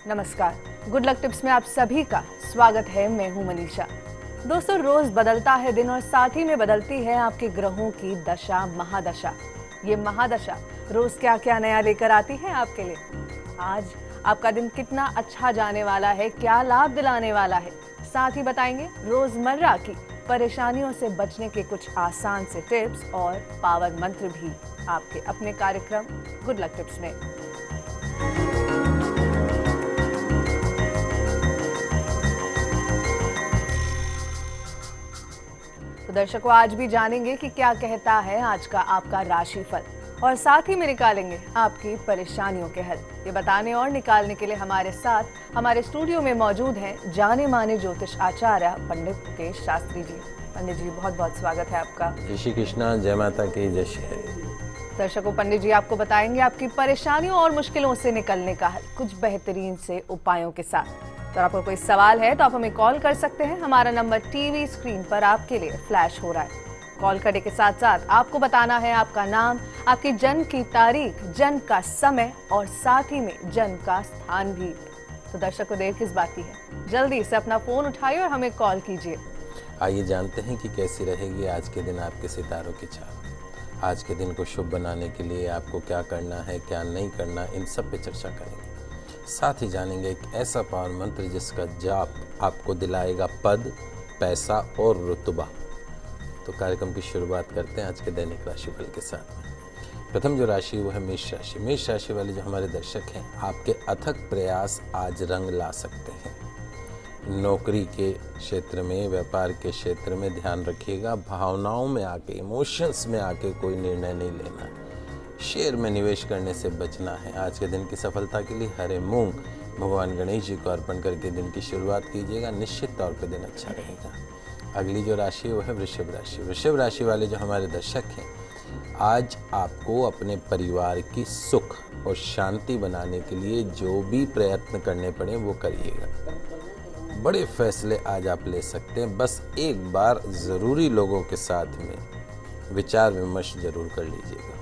नमस्कार, good luck tips में आप सभी का स्वागत है। मैं हूं मनीषा। दोस्तों, रोज बदलता है दिन और साथ ही में बदलती है आपके ग्रहों की दशा, महादशा। ये महादशा रोज क्या क्या नया लेकर आती है आपके लिए। आज आपका दिन कितना अच्छा जाने वाला है, क्या लाभ दिलाने वाला है, साथ ही बताएंगे रोजमर्रा की परेशानियों से बचने के कुछ आसान से टिप्स और पावर मंत्र भी आपके अपने कार्यक्रम गुड लक टिप्स में। तो दर्शकों, आज भी जानेंगे कि क्या कहता है आज का आपका राशिफल और साथ ही में निकालेंगे आपकी परेशानियों के हल। ये बताने और निकालने के लिए हमारे साथ हमारे स्टूडियो में मौजूद हैं जाने माने ज्योतिष आचार्य पंडित मुकेश शास्त्री जी। पंडित जी, बहुत बहुत स्वागत है आपका। जय श्री कृष्णा, जय माता की, जय श्री हरि। दर्शकों, पंडित जी आपको बताएंगे आपकी परेशानियों और मुश्किलों से निकलने का हल कुछ बेहतरीन से उपायों के साथ। तो आपको कोई सवाल है तो आप हमें कॉल कर सकते हैं। हमारा नंबर टीवी स्क्रीन पर आपके लिए फ्लैश हो रहा है। कॉल करने के साथ साथ आपको बताना है आपका नाम, आपकी जन्म की तारीख, जन्म का समय और साथ ही में जन्म का स्थान भी। तो दर्शकों, देर किस बात की है, जल्दी से अपना फोन उठाइए और हमें कॉल कीजिए। आइए जानते हैं कि कैसी रहेगी आज के दिन आपके सितारों की चाल। आज के दिन को शुभ बनाने के लिए आपको क्या करना है, क्या नहीं करना, इन सब पे चर्चा करेंगे। साथ ही जानेंगे एक ऐसा पावर मंत्र जिसका जाप आपको दिलाएगा पद, पैसा और रुतबा। तो कार्यक्रम की शुरुआत करते हैं आज के दैनिक राशिफल के साथ में। प्रथम जो राशि वो है मेष राशि। मेष राशि वाले जो हमारे दर्शक हैं, आपके अथक प्रयास आज रंग ला सकते हैं। नौकरी के क्षेत्र में, व्यापार के क्षेत्र में ध्यान रखिएगा। भावनाओं में आके, इमोशंस में आके कोई निर्णय नहीं लेना है। शेयर में निवेश करने से बचना है। आज के दिन की सफलता के लिए हरे मूंग भगवान गणेश जी को अर्पण करके दिन की शुरुआत कीजिएगा। निश्चित तौर पे दिन अच्छा रहेगा। अगली जो राशि वो है वृषभ राशि। वृषभ राशि वाले जो हमारे दर्शक हैं, आज आपको अपने परिवार की सुख और शांति बनाने के लिए जो भी प्रयत्न करने पड़े वो करिएगा। बड़े फैसले आज आप ले सकते हैं। बस एक बार ज़रूरी लोगों के साथ में विचार विमर्श जरूर कर लीजिएगा।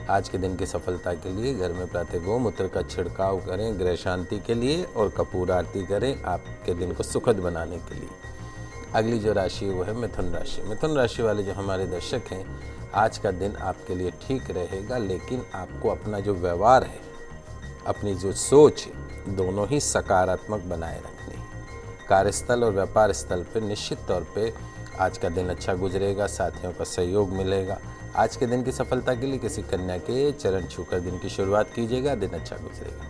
आज के दिन की सफलता के लिए घर में प्रातः गोमूत्र का छिड़काव करें गृह शांति के लिए और कपूर आरती करें आपके दिन को सुखद बनाने के लिए। अगली जो राशि वो है मिथुन राशि। मिथुन राशि वाले जो हमारे दर्शक हैं, आज का दिन आपके लिए ठीक रहेगा, लेकिन आपको अपना जो व्यवहार है, अपनी जो सोच है, दोनों ही सकारात्मक बनाए रखनी है। कार्यस्थल और व्यापार स्थल पर निश्चित तौर पे आज का दिन अच्छा गुजरेगा। साथियों का सहयोग मिलेगा। आज के दिन की सफलता के लिए किसी कन्या के चरण छूकर दिन की शुरुआत कीजिएगा, दिन अच्छा गुजरेगा।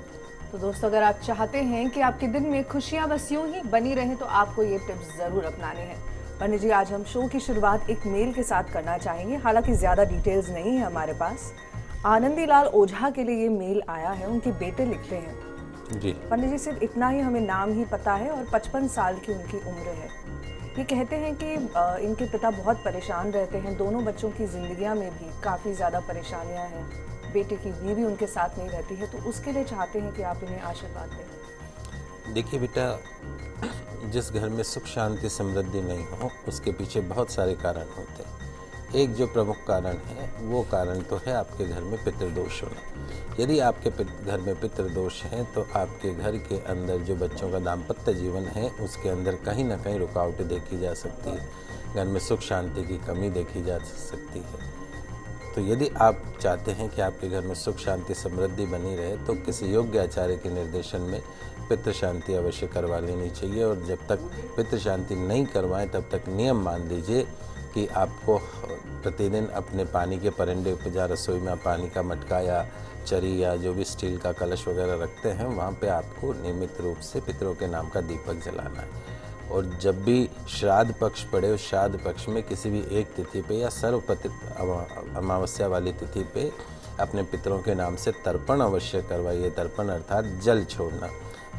तो दोस्तों, अगर आप चाहते हैं कि आपके दिन में खुशियां बस यूं ही बनी रहें तो आपको ये टिप्स जरूर अपनाने हैं। पंडित जी, आज हम शो की शुरुआत एक मेल के साथ करना चाहेंगे। हालांकि ज्यादा डिटेल्स नहीं है हमारे पास। आनंदी लाल ओझा के लिए ये मेल आया है। उनके बेटे लिखते हैं जी। पंडित जी, सिर्फ इतना ही हमें नाम ही पता है और 55 साल की उनकी उम्र है। ये कहते हैं कि इनके पिता बहुत परेशान रहते हैं। दोनों बच्चों की जिंदगियां में भी काफ़ी ज़्यादा परेशानियां हैं। बेटे की बीवी उनके साथ नहीं रहती है, तो उसके लिए चाहते हैं कि आप इन्हें आशीर्वाद दें। देखिए बेटा, जिस घर में सुख शांति समृद्धि नहीं हो उसके पीछे बहुत सारे कारण होते हैं। एक जो प्रमुख कारण है वो कारण तो है आपके घर में पितृदोष होना। यदि आपके घर में पितृदोष हैं तो आपके घर के अंदर जो बच्चों का दाम्पत्य जीवन है उसके अंदर कहीं ना कहीं रुकावटें देखी जा सकती है। घर में सुख शांति की कमी देखी जा सकती है। तो यदि आप चाहते हैं कि आपके घर में सुख शांति समृद्धि बनी रहे तो किसी योग्य आचार्य के निर्देशन में पितृ शांति अवश्य करवा लेनी चाहिए। और जब तक पितृ शांति नहीं करवाएं तब तक नियम मान लीजिए कि आपको प्रतिदिन अपने पानी के परंडे पे, जहाँ रसोई में आप पानी का मटका या चरी या जो भी स्टील का कलश वगैरह रखते हैं, वहाँ पे आपको नियमित रूप से पितरों के नाम का दीपक जलाना है। और जब भी श्राद्ध पक्ष पड़े, उस श्राद्ध पक्ष में किसी भी एक तिथि पे या अमावस्या वाली तिथि पे अपने पितरों के नाम से तर्पण अवश्य करवाइए। तर्पण अर्थात जल छोड़ना,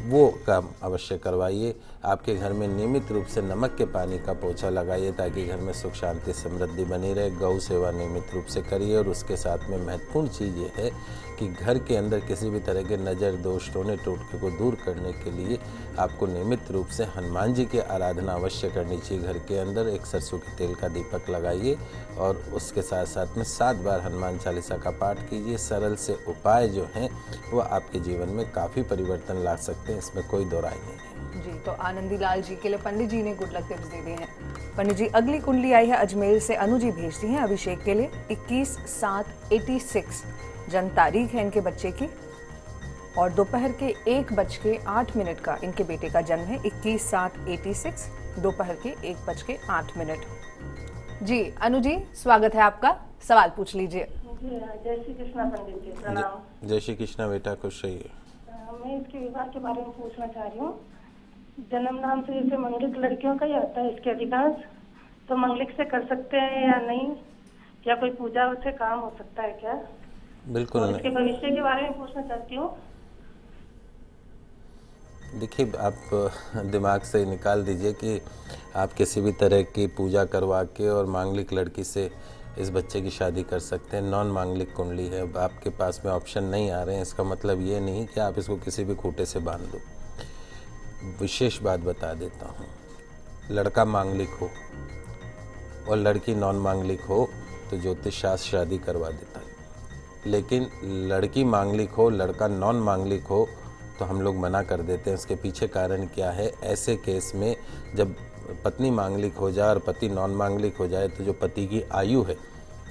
वो काम अवश्य करवाइए। आपके घर में नियमित रूप से नमक के पानी का पोछा लगाइए ताकि घर में सुख शांति समृद्धि बनी रहे। गौ सेवा नियमित रूप से करिए और उसके साथ में महत्वपूर्ण चीज़ ये है कि घर के अंदर किसी भी तरह के नज़र दोष टोने टोटके को दूर करने के लिए आपको नियमित रूप से हनुमान जी की आराधना अवश्य करनी चाहिए। घर के अंदर एक सरसों के तेल का दीपक लगाइए और उसके साथ साथ में 7 बार हनुमान चालीसा का पाठ कीजिए। सरल से उपाय जो हैं वो आपके जीवन में काफ़ी परिवर्तन ला सकते हैं, इसमें कोई दो राय नहीं है। जी, तो आनंदी लाल जी के लिए पंडित जी ने गुड लक टिप्स दे दिए हैं। पंडित जी, अगली कुंडली आई है अजमेर से, अनु जी भेजती हैं अभिषेक के लिए। 21/7/86 जन्म तारीख है इनके बच्चे की और दोपहर के 1:08 का इनके बेटे का जन्म है। 21/7/86 दोपहर के 1:08। जी अनु जी, स्वागत है आपका, सवाल पूछ लीजिए। जय श्री कृष्णा पंडित जी, प्रणाम। जय श्री कृष्णा बेटा, खुश रहिए। मैं इसके विवाह के बारे में पूछना चाह रही हूँ। जन्म नाम से जैसे मंगलिक लड़कियों का ही आता है इसके अधिकांश, तो मंगलिक से कर सकते हैं या नहीं, या कोई पूजा से काम हो सकता है क्या? बिल्कुल नहीं। इसके भविष्य के बारे में पूछना चाहती हूँ। देखिए, आप दिमाग से निकाल दीजिए कि आप किसी भी तरह की पूजा करवा के और मांगलिक लड़की से इस बच्चे की शादी कर सकते हैं। नॉन मांगलिक कुंडली है, आपके पास में ऑप्शन नहीं आ रहे हैं। इसका मतलब ये नहीं कि आप इसको किसी भी खूंटे से बांध दो। विशेष बात बता देता हूँ, लड़का मांगलिक हो और लड़की नॉन मांगलिक हो तो ज्योतिष शास्त्र शादी करवा देता है, लेकिन लड़की मांगलिक हो लड़का नॉन मांगलिक हो तो हम लोग मना कर देते हैं। उसके पीछे कारण क्या है? ऐसे केस में जब पत्नी मांगलिक हो जाए और पति नॉन मांगलिक हो जाए तो जो पति की आयु है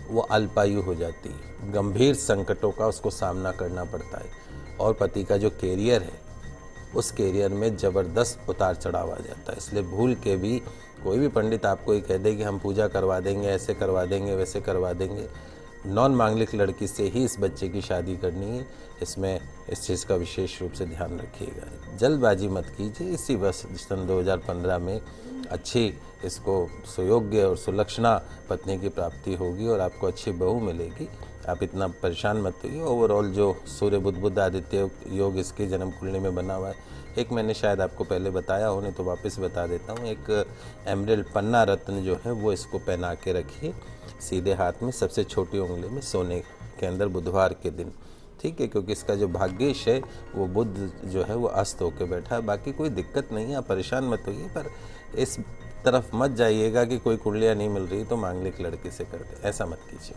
वो अल्पायु हो जाती है, गंभीर संकटों का उसको सामना करना पड़ता है और पति का जो कैरियर है उस कैरियर में ज़बरदस्त उतार चढ़ाव आ जाता है। इसलिए भूल के भी कोई भी पंडित आपको ये कह दे कि हम पूजा करवा देंगे, ऐसे करवा देंगे, वैसे करवा देंगे, नॉन मांगलिक लड़की से ही इस बच्चे की शादी करनी है। इसमें इस चीज़ का विशेष रूप से ध्यान रखिएगा। जल्दबाजी मत कीजिए। इसी वर्ष सन 2015 में अच्छी इसको सुयोग्य और सुलक्षणा पत्नी की प्राप्ति होगी और आपको अच्छी बहू मिलेगी। आप इतना परेशान मत होइए। ओवरऑल जो सूर्य बुध आदित्य योग इसकी जन्म कुंडली में बना हुआ है, एक मैंने शायद आपको पहले बताया हो, नहीं तो वापस बता देता हूँ। एक एमरल्ड पन्ना रत्न जो है वो इसको पहना के रखिए सीधे हाथ में, सबसे छोटी उंगली में, सोने के अंदर बुधवार के दिन, ठीक है, क्योंकि इसका जो भाग्येश है वो बुध जो है वो अस्त होकर बैठा है। बाकी कोई दिक्कत नहीं है, आप परेशान मत होइए, पर इस तरफ मत जाइएगा कि कोई कुंडलियाँ नहीं मिल रही तो मांगलिक लड़की से कर दे, ऐसा मत कीजिए।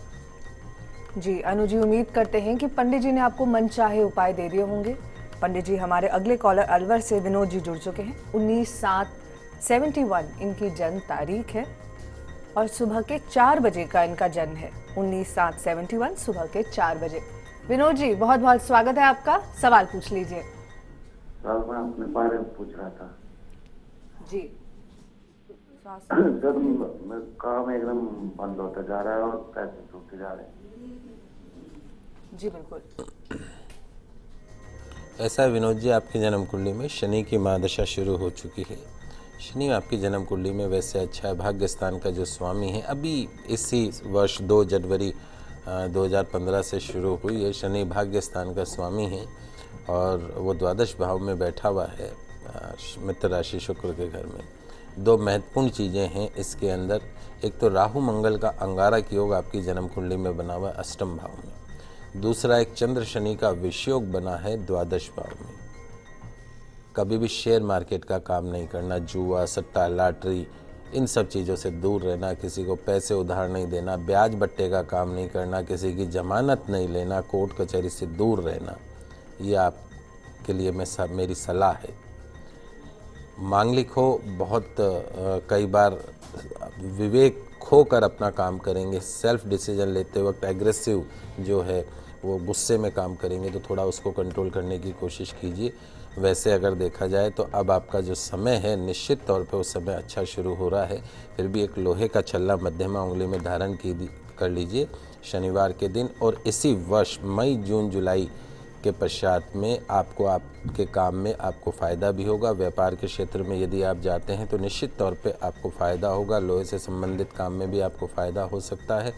जी अनु जी, उम्मीद करते हैं कि पंडित जी ने आपको मनचाहे उपाय दे दिए होंगे। पंडित जी, हमारे अगले कॉलर अलवर से विनोद जी जुड़ चुके हैं। 19/7/71 इनकी जन्म तारीख है और सुबह के 4 बजे का इनका जन्म है। 19/7/71 सुबह के 4 बजे। विनोद जी, बहुत बहुत स्वागत है आपका, सवाल पूछ लीजिए। मैं अपने बारे में पूछ रहा था जी। सर, काम एकदम बंद होता जा रहा है और पैसे छूटते जा रहे हैं। जी बिल्कुल। ऐसा है विनोद जी, आपकी जन्म कुंडली में शनि की महादशा शुरू हो चुकी है। शनि आपकी जन्म कुंडली में वैसे अच्छा है, भाग्य स्थान का जो स्वामी है, अभी इसी वर्ष 2 जनवरी 2015 से शुरू हुई है। शनि भाग्य स्थान का स्वामी है और वो द्वादश भाव में बैठा हुआ है मित्र राशि शुक्र के घर में। 2 महत्वपूर्ण चीज़ें हैं इसके अंदर। एक तो राहु मंगल का अंगारक योग आपकी जन्म कुंडली में बना हुआ है अष्टम भाव में। दूसरा, एक चंद्र शनि का विषयोग बना है द्वादश भाव में। कभी भी शेयर मार्केट का काम नहीं करना, जुआ, सट्टा, लॉटरी, इन सब चीज़ों से दूर रहना, किसी को पैसे उधार नहीं देना, ब्याज बट्टे का काम नहीं करना, किसी की जमानत नहीं लेना, कोर्ट कचहरी से दूर रहना, ये आपके लिए मेरी सलाह है। मांगलिक हो, बहुत कई बार विवेक खोकर अपना काम करेंगे, सेल्फ डिसीजन लेते वक्त एग्रेसिव जो है वो गुस्से में काम करेंगे, तो थोड़ा उसको कंट्रोल करने की कोशिश कीजिए। वैसे अगर देखा जाए तो अब आपका जो समय है निश्चित तौर पे उस समय अच्छा शुरू हो रहा है। फिर भी एक लोहे का छल्ला मध्यमा उंगली में धारण कर लीजिए शनिवार के दिन, और इसी वर्ष मई जून जुलाई के पश्चात में आपको आपके काम में आपको फ़ायदा भी होगा। व्यापार के क्षेत्र में यदि आप जाते हैं तो निश्चित तौर पे आपको फ़ायदा होगा। लोहे से संबंधित काम में भी आपको फ़ायदा हो सकता है।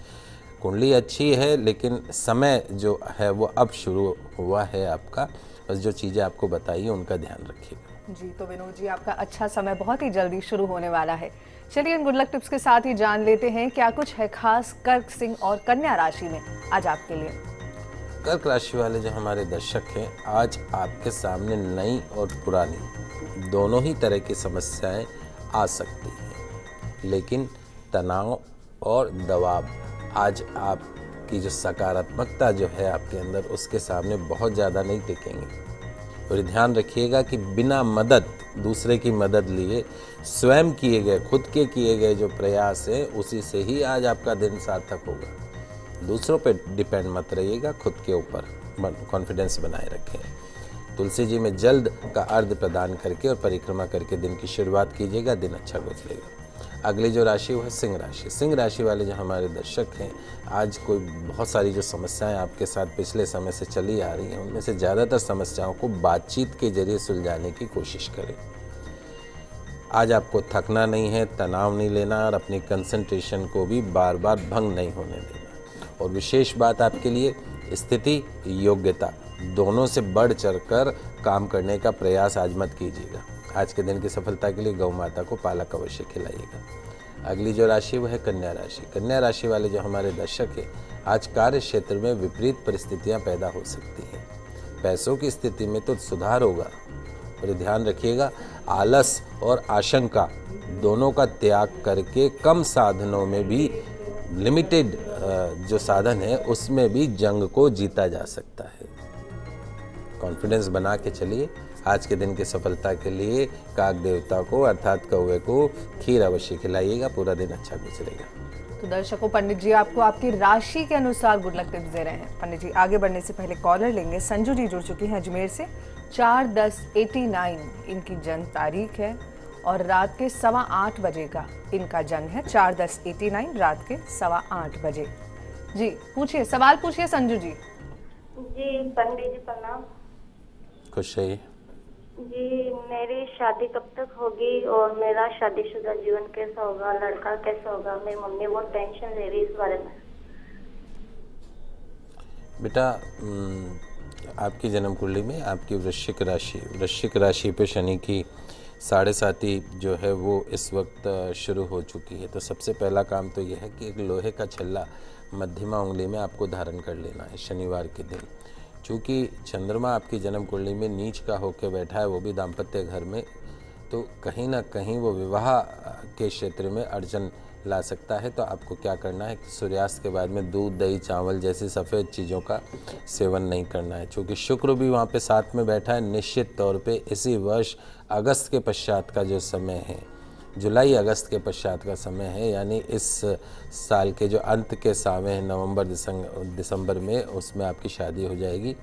कुंडली अच्छी है, लेकिन समय जो है वो अब शुरू हुआ है आपका। बस जो चीज़ें आपको बताइए उनका ध्यान रखिएगा। जी, तो विनोद जी आपका अच्छा समय बहुत ही जल्दी शुरू होने वाला है। चलिए इन गुड लक टिप्स के साथ ही जान लेते हैं क्या कुछ है खास कर्क, सिंह और कन्या राशि में आज आपके लिए। कर्क राशि वाले जो हमारे दर्शक हैं, आज आपके सामने नई और पुरानी दोनों ही तरह की समस्याएं आ सकती हैं, लेकिन तनाव और दबाव आज आपकी जो सकारात्मकता जो है आपके अंदर, उसके सामने बहुत ज़्यादा नहीं टिकेंगे। और ध्यान रखिएगा कि बिना मदद, दूसरे की मदद लिए स्वयं किए गए, खुद के किए गए जो प्रयास है, उसी से ही आज आपका दिन सार्थक होगा। दूसरों पे डिपेंड मत रहिएगा, खुद के ऊपर कॉन्फिडेंस बनाए रखें। तुलसी जी में जल्द का अर्घ प्रदान करके और परिक्रमा करके दिन की शुरुआत कीजिएगा, दिन अच्छा गुजरेगा। अगली जो राशि वो है सिंह राशि। सिंह राशि वाले जो हमारे दर्शक हैं, आज कोई बहुत सारी जो समस्याएं आपके साथ पिछले समय से चली आ रही हैं, उनमें से ज़्यादातर समस्याओं को बातचीत के जरिए सुलझाने की कोशिश करें। आज आपको थकना नहीं है, तनाव नहीं लेना और अपनी कंसंट्रेशन को भी बार बार भंग नहीं होने देना। और विशेष बात आपके लिए, स्थिति योग्यता दोनों से बढ़ चढ़कर काम करने का प्रयास आज मत कीजिएगा। आज के दिन की सफलता के लिए गौ माता को पालक अवश्य खिलाइएगा। अगली जो राशि वो है कन्या राशि। कन्या राशि वाले जो हमारे दर्शक हैं, आज कार्य क्षेत्र में विपरीत परिस्थितियां पैदा हो सकती हैं। पैसों की स्थिति में तो सुधार होगा, और ध्यान रखिएगा आलस और आशंका दोनों का त्याग करके कम साधनों में भी, लिमिटेड जो साधन है उसमें भी जंग को जीता जा सकता है। कॉन्फिडेंस बना के चलिए। आज के दिन की सफलता के लिए काक देवता को अर्थात कौवे को खीर अवश्य खिलाइएगा, पूरा दिन अच्छा गुजरेगा। तो दर्शकों, पंडित जी आपको आपकी राशि के अनुसार गुड लक टिप्स दे रहे हैं। पंडित जी आगे बढ़ने से पहले कॉलर लेंगे। संजू जी जुड़ चुकी हैं अजमेर से। 4/10/89 इनकी जन्म तारीख है और रात के 8:15 बजे का इनका जन्म है। 4/10/89 रात के 8:15 बजे। जी पूछिए, सवाल पूछिए संजू जी। जी पंडित जी प्रणाम। खुश रहिए। जी मेरी शादी कब तक होगी और मेरा शादीशुदा जीवन कैसा होगा, लड़का कैसा होगा? मेरी मम्मी बहुत टेंशन ले रही है इस बारे में। बेटा, आपकी जन्म कुंडली में आपकी वृश्चिक राशि पे शनि की 7.5 जो है वो इस वक्त शुरू हो चुकी है। तो सबसे पहला काम तो यह है कि एक लोहे का छल्ला मध्यमा उंगली में आपको धारण कर लेना है शनिवार के दिन। चूँकि चंद्रमा आपकी जन्म कुंडली में नीच का होकर बैठा है, वो भी दाम्पत्य घर में, तो कहीं ना कहीं वो विवाह के क्षेत्र में अड़चन ला सकता है। तो आपको क्या करना है कि सूर्यास्त के बाद में दूध, दही, चावल जैसी सफ़ेद चीज़ों का सेवन नहीं करना है। चूँकि शुक्र भी वहाँ पे साथ में बैठा है, निश्चित तौर पे इसी वर्ष अगस्त के पश्चात का जो समय है, जुलाई अगस्त के पश्चात का समय है, यानी इस साल के जो अंत के समय है नवंबर दिसंबर में, उसमें आपकी शादी हो जाएगी।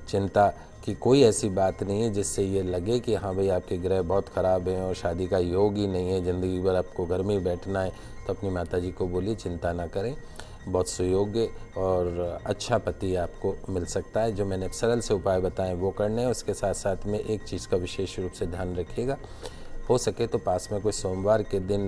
चिंता की कोई ऐसी बात नहीं है जिससे ये लगे कि हाँ भाई आपके ग्रह बहुत ख़राब हैं और शादी का योग ही नहीं है, ज़िंदगी भर आपको घर में ही बैठना है। तो अपनी माताजी को बोलिए चिंता ना करें, बहुत सुयोग्य और अच्छा पति आपको मिल सकता है। जो मैंने सरल से उपाय बताएं वो करने हैं। उसके साथ साथ में एक चीज़ का विशेष रूप से ध्यान रखिएगा, हो सके तो पास में कोई सोमवार के दिन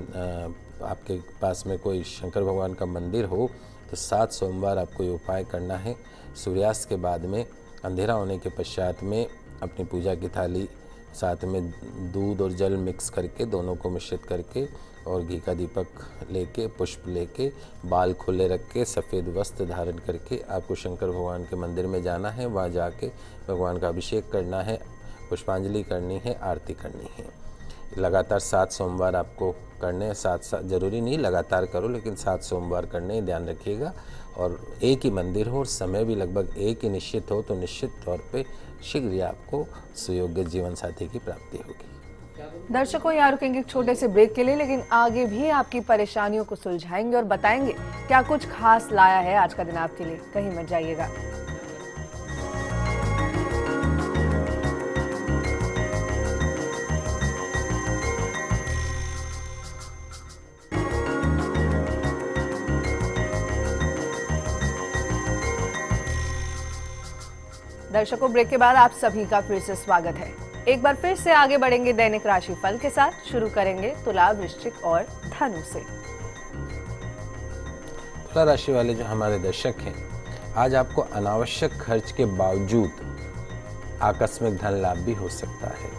आपके पास में कोई शंकर भगवान का मंदिर हो तो 7 सोमवार आपको ये उपाय करना है। सूर्यास्त के बाद में अंधेरा होने के पश्चात में अपनी पूजा की थाली साथ में दूध और जल मिक्स करके दोनों को मिश्रित करके और घी का दीपक लेके, पुष्प लेके, बाल खुले रख के, सफ़ेद वस्त्र धारण करके आपको शंकर भगवान के मंदिर में जाना है। वहाँ जाके भगवान का अभिषेक करना है, पुष्पांजलि करनी है, आरती करनी है। लगातार 7 सोमवार आपको करने हैं। 7 जरूरी नहीं लगातार करो, लेकिन 7 सोमवार करने ध्यान रखिएगा। और एक ही मंदिर हो और समय भी लगभग एक ही निश्चित हो तो निश्चित तौर पे शीघ्र ही आपको सुयोग्य जीवन साथी की प्राप्ति होगी। दर्शकों, यहाँ रुकेंगे एक छोटे से ब्रेक के लिए, लेकिन आगे भी आपकी परेशानियों को सुलझाएंगे और बताएंगे क्या कुछ खास लाया है आज का दिन आपके लिए। कहीं मत जाइएगा। दर्शकों, ब्रेक के बाद आप सभी का फिर से स्वागत है। एक बार फिर से आगे बढ़ेंगे दैनिक राशि फल के साथ। शुरू करेंगे तुला, वृश्चिक और धनु से। तुला राशि वाले जो हमारे दर्शक हैं, आज आपको अनावश्यक खर्च के बावजूद आकस्मिक धन लाभ भी हो सकता है।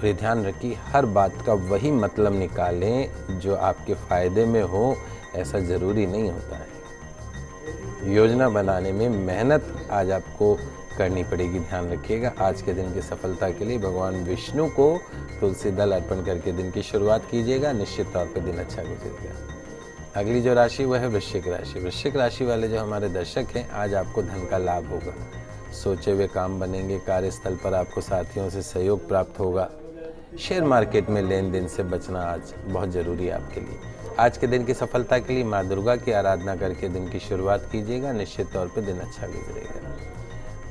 और ये ध्यान रखिए, हर बात का वही मतलब निकालें जो आपके फ़ायदे में हो, ऐसा ज़रूरी नहीं होता है। योजना बनाने में मेहनत आज आपको करनी पड़ेगी, ध्यान रखिएगा। आज के दिन की सफलता के लिए भगवान विष्णु को तुलसी दल अर्पण करके दिन की शुरुआत कीजिएगा, निश्चित तौर पे दिन अच्छा गुजरेगा। अगली जो राशि वह है वृश्चिक राशि। वृश्चिक राशि वाले जो हमारे दर्शक हैं, आज आपको धन का लाभ होगा, सोचे हुए काम बनेंगे, कार्यस्थल पर आपको साथियों से सहयोग प्राप्त होगा। शेयर मार्केट में लेन देन से बचना आज बहुत ज़रूरी है आपके लिए। आज के दिन की सफलता के लिए माँ दुर्गा की आराधना करके दिन की शुरुआत कीजिएगा, निश्चित तौर पे दिन अच्छा गुजरेगा।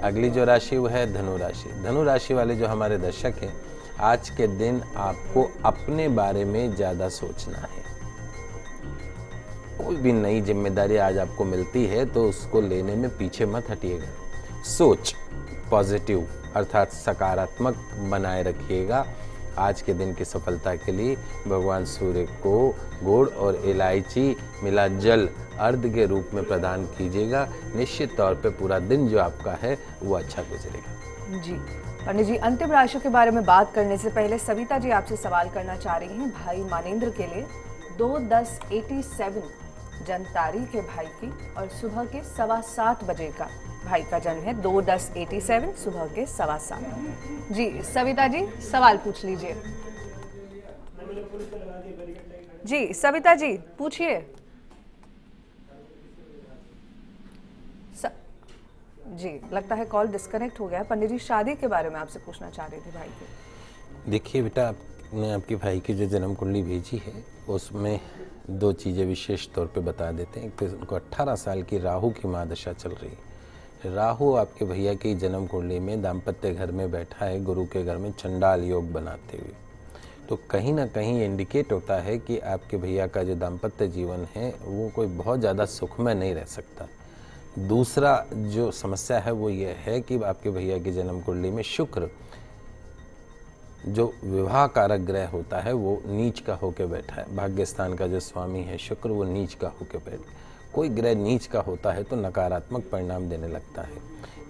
अगली जो राशि वह है धनु राशि। धनु राशि वाले जो हमारे दर्शक हैं, आज के दिन आपको अपने बारे में ज़्यादा सोचना है। कोई भी नई जिम्मेदारी आज आपको मिलती है तो उसको लेने में पीछे मत हटिएगा। सोच पॉजिटिव अर्थात सकारात्मक बनाए रखिएगा। आज के दिन की सफलता के लिए भगवान सूर्य को गुड़ और इलायची मिला जल अर्घ के रूप में प्रदान कीजिएगा, निश्चित तौर पे पूरा दिन जो आपका है वो अच्छा गुजरेगा। जी पंडित जी, अंतिम राशि के बारे में बात करने से पहले सविता जी आपसे सवाल करना चाह रही हैं भाई मानेंद्र के लिए। 2/10/87 जन्म तारीख है भाई की और सुबह के 7:15 बजे का भाई का जन्म है। 2/10/87 सुबह के 7:15। जी सविता जी सवाल पूछ लीजिए। जी सविता जी पूछिए। जी लगता है कॉल डिस्कनेक्ट हो गया। पंडित जी शादी के बारे में आपसे पूछना चाह रही थी भाई की। देखिए बेटा, आपने आपके भाई की जो जन्म कुंडली भेजी है उसमें दो चीज़ें विशेष तौर पे बता देते हैं। कि उनको 18 साल की राहु की महादशा चल रही है। राहु आपके भैया की जन्म कुंडली में दाम्पत्य घर में बैठा है, गुरु के घर में चंडाल योग बनाते हुए। तो कहीं ना कहीं इंडिकेट होता है कि आपके भैया का जो दाम्पत्य जीवन है वो कोई बहुत ज़्यादा सुखमय नहीं रह सकता। दूसरा जो समस्या है वो ये है कि आपके भैया की जन्म कुंडली में शुक्र जो विवाह कारक ग्रह होता है वो नीच का होकर बैठा है। भाग्य स्थान का जो स्वामी है शुक्र, वो नीच का होकर बैठा। कोई ग्रह नीच का होता है तो नकारात्मक परिणाम देने लगता है।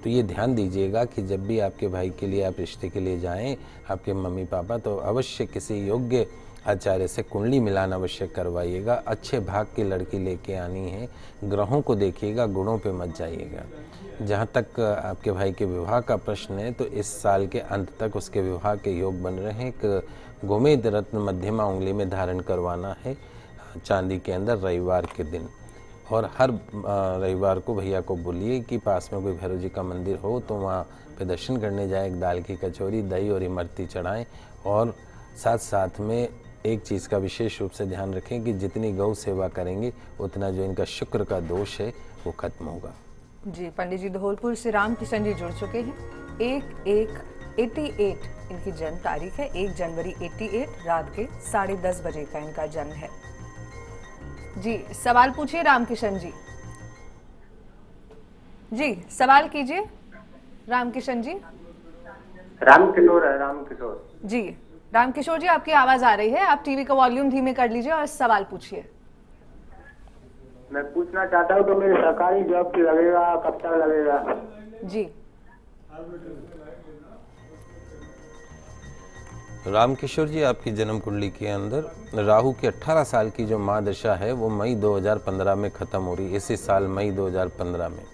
तो ये ध्यान दीजिएगा कि जब भी आपके भाई के लिए आप रिश्ते के लिए जाएं, आपके मम्मी पापा, तो अवश्य किसी योग्य आचार्य से कुंडली मिलान अवश्य करवाइएगा। अच्छे भाग की लड़की लेके आनी है। ग्रहों को देखिएगा, गुणों पे मत जाइएगा। जहाँ तक आपके भाई के विवाह का प्रश्न है तो इस साल के अंत तक उसके विवाह के योग बन रहे हैं। एक गोमेद रत्न मध्यमा उंगली में धारण करवाना है चांदी के अंदर रविवार के दिन। और हर रविवार को भैया को बोलिए कि पास में कोई भैरव जी का मंदिर हो तो वहाँ पे दर्शन करने जाए, एक दाल की कचौरी, दही और इमरती चढ़ाएं। और साथ साथ में एक चीज़ का विशेष रूप से ध्यान रखें कि जितनी गौ सेवा करेंगे उतना जो इनका शुक्र का दोष है वो खत्म होगा। जी पंडित जी धौलपुर से राम किशन जी जुड़ चुके हैं। 1/1/88 इनकी जन्म तारीख है। 1 जनवरी 88 रात के 10:30 बजे का इनका जन्म है। जी सवाल पूछिए राम किशन जी। जी सवाल कीजिए राम किशन जी। राम किशोर है, राम किशोर। जी राम किशोर जी आपकी आवाज आ रही है, आप टीवी का वॉल्यूम धीमे कर लीजिए और सवाल पूछिए। मैं पूछना चाहता हूँ तो मेरी सरकारी जॉब लगेगा, कब तक लगेगा? जी रामकिशोर जी, आपकी जन्म कुंडली के अंदर राहु की 18 साल की जो महादशा है वो मई 2015 में ख़त्म हो रही है, इसी साल मई 2015 में।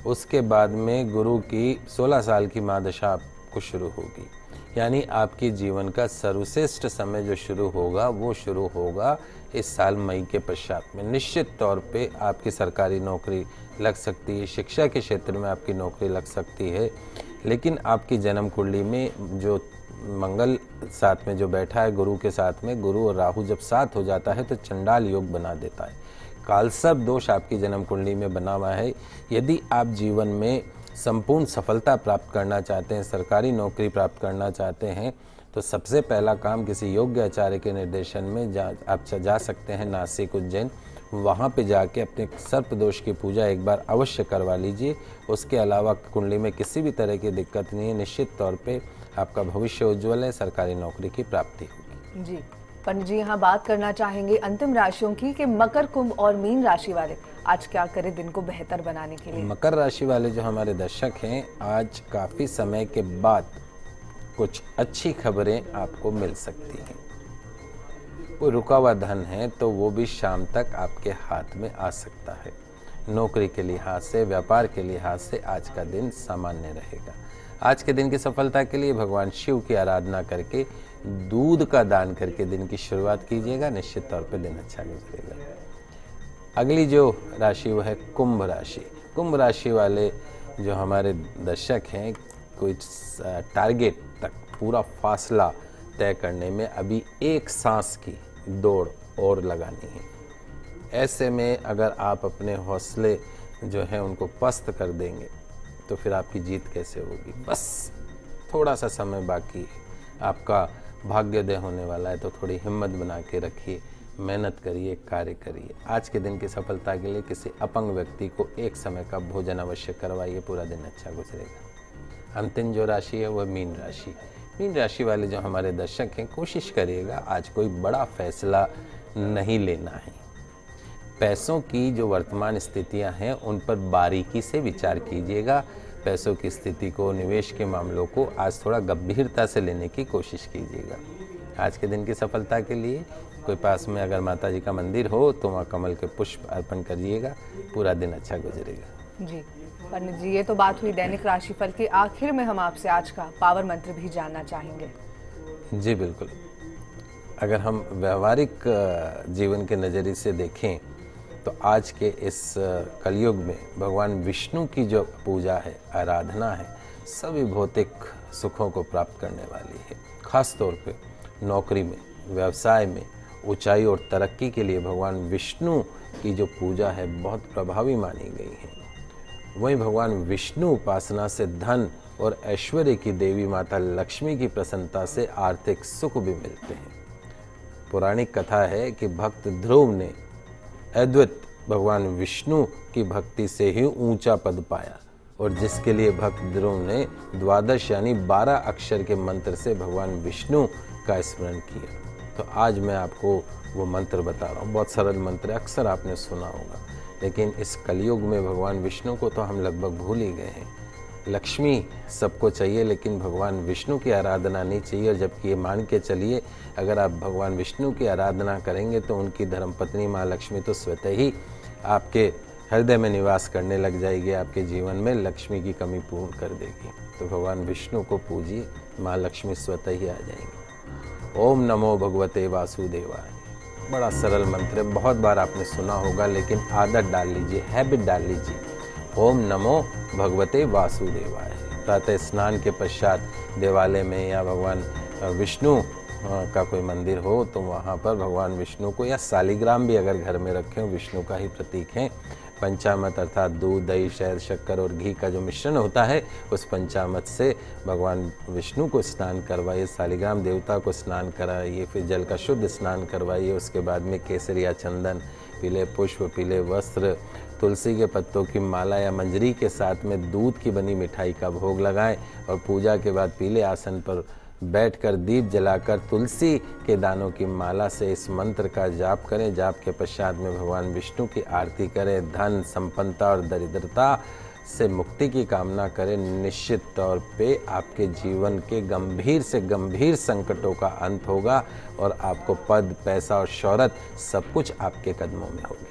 उसके बाद में गुरु की 16 साल की महादशा आपको शुरू होगी। यानी आपके जीवन का सर्वश्रेष्ठ समय जो शुरू होगा वो शुरू होगा इस साल मई के पश्चात में। निश्चित तौर पे आपकी सरकारी नौकरी लग सकती है, शिक्षा के क्षेत्र में आपकी नौकरी लग सकती है। लेकिन आपकी जन्म कुंडली में जो मंगल साथ में जो बैठा है गुरु के साथ में, गुरु और राहु जब साथ हो जाता है तो चंडाल योग बना देता है। कालसर्प दोष आपकी जन्म कुंडली में बना हुआ है। यदि आप जीवन में संपूर्ण सफलता प्राप्त करना चाहते हैं, सरकारी नौकरी प्राप्त करना चाहते हैं, तो सबसे पहला काम किसी योग्य आचार्य के निर्देशन में आप जा सकते हैं नासिक, उज्जैन। वहाँ पे जाके अपने सर्प दोष की पूजा एक बार अवश्य करवा लीजिए। उसके अलावा कुंडली में किसी भी तरह की दिक्कत नहीं है। निश्चित तौर पे आपका भविष्य उज्ज्वल है, सरकारी नौकरी की प्राप्ति होगी। जी पंडित जी यहाँ बात करना चाहेंगे अंतिम राशियों की कि मकर, कुंभ और मीन राशि वाले आज क्या करें दिन को बेहतर बनाने के लिए। मकर राशि वाले जो हमारे दर्शक हैं, आज काफ़ी समय के बाद कुछ अच्छी खबरें आपको मिल सकती हैं। कोई रुका हुआ धन है तो वो भी शाम तक आपके हाथ में आ सकता है। नौकरी के लिहाज से, व्यापार के लिहाज से आज का दिन सामान्य रहेगा। आज के दिन की सफलता के लिए भगवान शिव की आराधना करके दूध का दान करके दिन की शुरुआत कीजिएगा, निश्चित तौर पे दिन अच्छा गुजरेगा। अगली जो राशि वो है कुंभ राशि। कुंभ राशि वाले जो हमारे दर्शक हैं, कोई टारगेट तक पूरा फासला तय करने में अभी एक सांस की दौड़ और लगानी है। ऐसे में अगर आप अपने हौसले जो हैं उनको पस्त कर देंगे तो फिर आपकी जीत कैसे होगी। बस थोड़ा सा समय बाकी है, आपका भाग्योदय होने वाला है, तो थोड़ी हिम्मत बना के रखिए, मेहनत करिए, कार्य करिए। आज के दिन की सफलता के लिए किसी अपंग व्यक्ति को एक समय का भोजन अवश्य करवाइए, पूरा दिन अच्छा गुजरेगा। अंतिम जो राशि है वह मीन राशि। मीन राशि वाले जो हमारे दर्शक हैं, कोशिश करिएगा आज कोई बड़ा फैसला नहीं लेना है। पैसों की जो वर्तमान स्थितियां हैं उन पर बारीकी से विचार कीजिएगा। पैसों की स्थिति को, निवेश के मामलों को आज थोड़ा गंभीरता से लेने की कोशिश कीजिएगा। आज के दिन की सफलता के लिए कोई पास में अगर माता जी का मंदिर हो तो वहाँ कमल के पुष्प अर्पण करिएगा, पूरा दिन अच्छा गुजरेगा। जी पंडित जी, ये तो बात हुई दैनिक राशिफल की। आखिर में हम आपसे आज का पावर मंत्र भी जानना चाहेंगे। जी बिल्कुल। अगर हम व्यवहारिक जीवन के नज़रिए से देखें तो आज के इस कलयुग में भगवान विष्णु की जो पूजा है, आराधना है, सभी भौतिक सुखों को प्राप्त करने वाली है। खास तौर पे नौकरी में, व्यवसाय में ऊंचाई और तरक्की के लिए भगवान विष्णु की जो पूजा है बहुत प्रभावी मानी गई है। वहीं भगवान विष्णु उपासना से धन और ऐश्वर्य की देवी माता लक्ष्मी की प्रसन्नता से आर्थिक सुख भी मिलते हैं। पौराणिक कथा है कि भक्त ध्रुव ने अद्वैत भगवान विष्णु की भक्ति से ही ऊंचा पद पाया, और जिसके लिए भक्त ध्रुव ने 12 यानी 12 अक्षर के मंत्र से भगवान विष्णु का स्मरण किया। तो आज मैं आपको वो मंत्र बता रहा हूँ। बहुत सरल मंत्र है, अक्सर आपने सुना होगा, लेकिन इस कलयुग में भगवान विष्णु को तो हम लगभग भूल ही गए हैं। लक्ष्मी सबको चाहिए लेकिन भगवान विष्णु की आराधना नहीं चाहिए। और जबकि ये मान के चलिए, अगर आप भगवान विष्णु की आराधना करेंगे तो उनकी धर्मपत्नी माँ लक्ष्मी तो स्वतः ही आपके हृदय में निवास करने लग जाएगी, आपके जीवन में लक्ष्मी की कमी पूर्ण कर देगी। तो भगवान विष्णु को पूजिए, माँ लक्ष्मी स्वतः ही आ जाएंगी। ओम नमो भगवते वासुदेवाय। बड़ा सरल मंत्र है, बहुत बार आपने सुना होगा, लेकिन आदत डाल लीजिए, हैबिट डाल लीजिए। ओम नमो भगवते वासुदेवाय। प्रातः स्नान के पश्चात देवालय में या भगवान विष्णु का कोई मंदिर हो तो वहाँ पर भगवान विष्णु को, या शालिग्राम भी अगर घर में रखें, विष्णु का ही प्रतीक है। पंचामृत अर्थात दूध, दही, शहद, शक्कर और घी का जो मिश्रण होता है, उस पंचामृत से भगवान विष्णु को स्नान करवाइए, शालिग्राम देवता को स्नान कराइए, फिर जल का शुद्ध स्नान करवाइए। उसके बाद में केसर या चंदन, पीले पुष्प, पीले वस्त्र, तुलसी के पत्तों की माला या मंजरी के साथ में दूध की बनी मिठाई का भोग लगाएं, और पूजा के बाद पीले आसन पर बैठकर दीप जलाकर तुलसी के दानों की माला से इस मंत्र का जाप करें। जाप के पश्चात में भगवान विष्णु की आरती करें। धन, संपन्नता और दरिद्रता से मुक्ति की कामना करें। निश्चित तौर पे आपके जीवन के गंभीर से गंभीर संकटों का अंत होगा और आपको पद, पैसा और शौहरत सब कुछ आपके कदमों में होगी।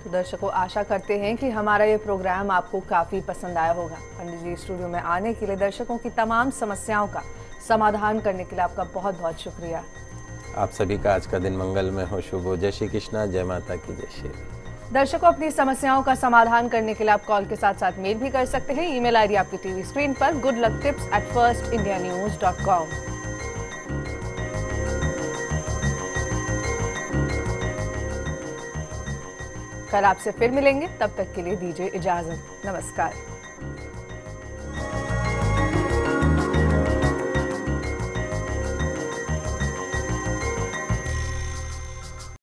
तो दर्शकों, आशा करते हैं कि हमारा ये प्रोग्राम आपको काफी पसंद आया होगा। पंडित जी स्टूडियो में आने के लिए, दर्शकों की तमाम समस्याओं का समाधान करने के लिए आपका बहुत बहुत शुक्रिया। आप सभी का आज का दिन मंगलमय हो, शुभ हो। जय श्री कृष्णा, जय माता की जय श्री। दर्शकों, अपनी समस्याओं का समाधान करने के लिए आप कॉल के साथ साथ मेल भी कर सकते हैं। ईमेल आईडी आपकी टीवी स्क्रीन पर goodlucktips@firstindianews.com। कल आपसे फिर मिलेंगे, तब तक के लिए दीजिए इजाजत। नमस्कार।